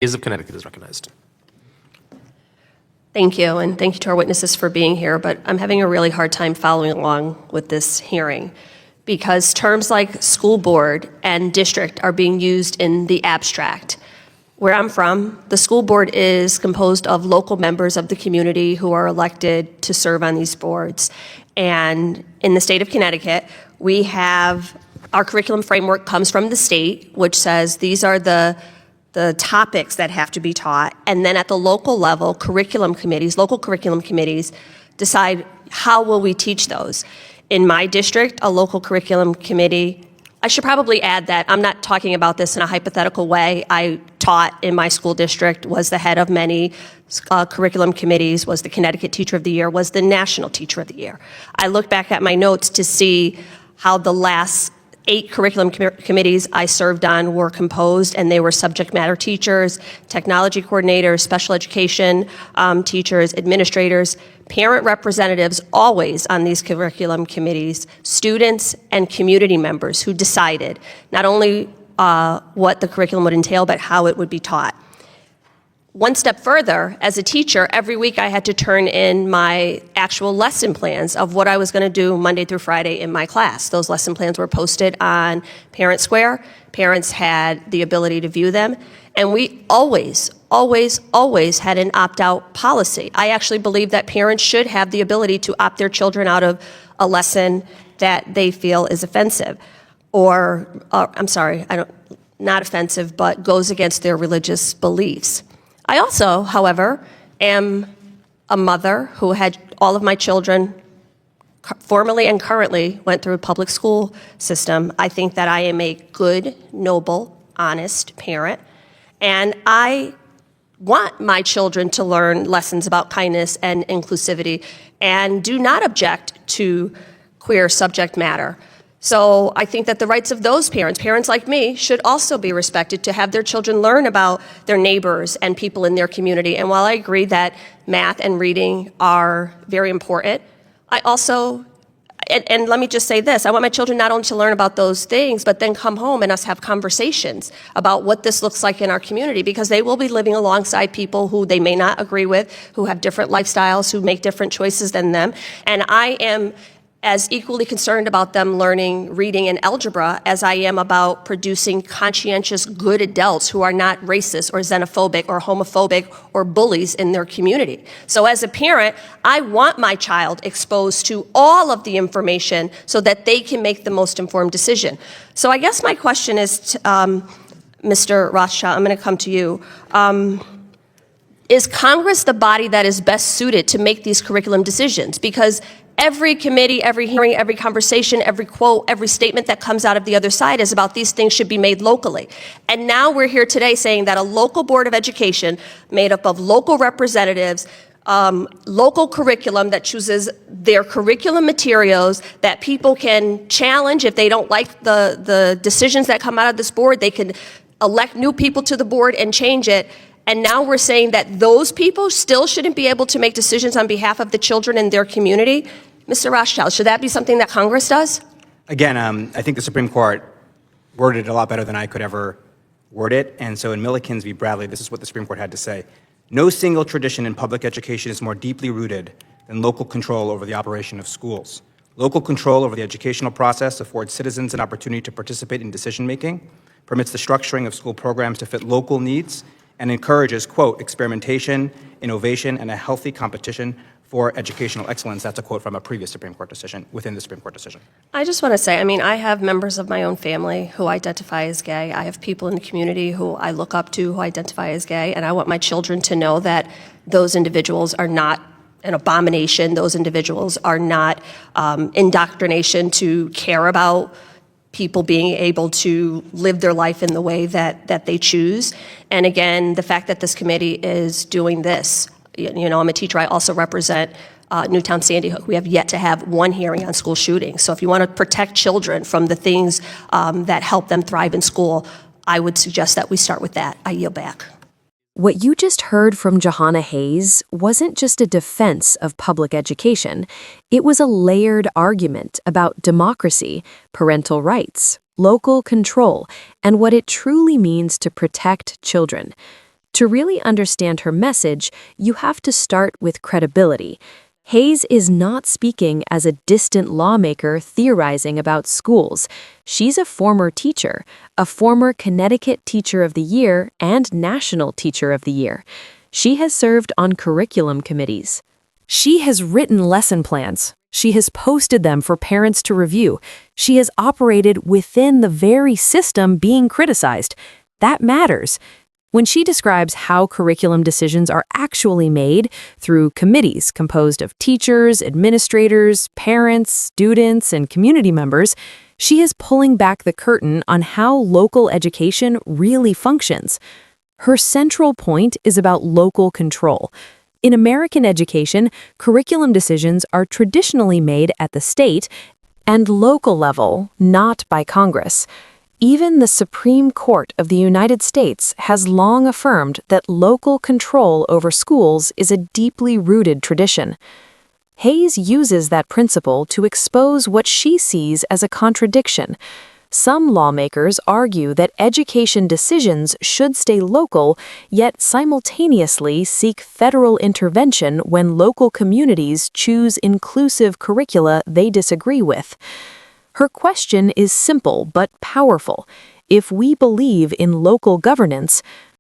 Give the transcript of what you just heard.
Hayes of Connecticut is recognized. Thank you, and thank you to our witnesses for being here, but I'm having a really hard time following along with this hearing because terms like school board and district are being used in the abstract. Where I'm from, the school board is composed of local members of the community who are elected to serve on these boards. And in the state of Connecticut, we have our curriculum framework comes from the state, which says these are the topics that have to be taught. And then at the local level, local curriculum committees decide how will we teach those. In my district, a local curriculum committee, I should probably add that I'm not talking about this in a hypothetical way. I taught in my school district, was the head of many curriculum committees, was the Connecticut Teacher of the Year, was the National Teacher of the Year. I look back at my notes to see how the last 8 curriculum committees I served on were composed, and they were subject matter teachers, technology coordinators, special education teachers, administrators, parent representatives, always on these curriculum committees, students and community members who decided not only what the curriculum would entail, but how it would be taught. One step further, as a teacher, every week I had to turn in my actual lesson plans of what I was going to do Monday through Friday in my class. Those lesson plans were posted on Parent Square. Parents had the ability to view them. And we always had an opt-out policy. I actually believe that parents should have the ability to opt their children out of a lesson that they feel is offensive. Not offensive, but goes against their religious beliefs. I also, however, am a mother who had all of my children formerly and currently went through a public school system. I think that I am a good, noble, honest parent, and I want my children to learn lessons about kindness and inclusivity and do not object to queer subject matter. So I think that the rights of those parents like me, should also be respected to have their children learn about their neighbors and people in their community. And while I agree that math and reading are very important, I also, and let me just say this, I want my children not only to learn about those things, but then come home and us have conversations about what this looks like in our community, because they will be living alongside people who they may not agree with, who have different lifestyles, who make different choices than them. And I am as equally concerned about them learning reading and algebra as I am about producing conscientious, good adults who are not racist or xenophobic or homophobic or bullies in their community. So as a parent, I want my child exposed to all of the information so that they can make the most informed decision. So I guess my question is, to, Mr. Rothschild, I'm going to come to you. Is Congress the body that is best suited to make these curriculum decisions? Because every committee, every hearing, every conversation, every quote, every statement that comes out of the other side is about these things should be made locally. And now we're here today saying that a local board of education made up of local representatives, local curriculum that chooses their curriculum materials that people can challenge if they don't like the decisions that come out of this board. They can elect new people to the board and change it. And now we're saying that those people still shouldn't be able to make decisions on behalf of the children in their community. Mr. Rothschild, should that be something that Congress does? Again, I think the Supreme Court worded it a lot better than I could ever word it. And so in Millikins v. Bradley, this is what the Supreme Court had to say. No single tradition in public education is more deeply rooted than local control over the operation of schools. Local control over the educational process affords citizens an opportunity to participate in decision-making, permits the structuring of school programs to fit local needs, and encourages, quote, experimentation, innovation, and a healthy competition for educational excellence. That's a quote from a previous Supreme Court decision, within the Supreme Court decision. I just want to say, I have members of my own family who identify as gay. I have people in the community who I look up to who identify as gay, and I want my children to know that those individuals are not an abomination. Those individuals are not indoctrination to care about people being able to live their life in the way that they choose. And again, the fact that this committee is doing this, I'm a teacher, I also represent Newtown Sandy Hook. We have yet to have one hearing on school shootings. So if you want to protect children from the things that help them thrive in school, I would suggest that we start with that. I yield back. What you just heard from Jahana Hayes wasn't just a defense of public education. It was a layered argument about democracy, parental rights, local control, and what it truly means to protect children. To really understand her message, you have to start with credibility. Hayes is not speaking as a distant lawmaker theorizing about schools. She's a former teacher, a former Connecticut Teacher of the Year and National Teacher of the Year. She has served on curriculum committees. She has written lesson plans. She has posted them for parents to review. She has operated within the very system being criticized. That matters. When she describes how curriculum decisions are actually made through committees composed of teachers, administrators, parents, students, and community members, she is pulling back the curtain on how local education really functions. Her central point is about local control. In American education, curriculum decisions are traditionally made at the state and local level, not by Congress. Even the Supreme Court of the United States has long affirmed that local control over schools is a deeply rooted tradition. Hayes uses that principle to expose what she sees as a contradiction. Some lawmakers argue that education decisions should stay local, yet simultaneously seek federal intervention when local communities choose inclusive curricula they disagree with. Her question is simple but powerful. If we believe in local governance,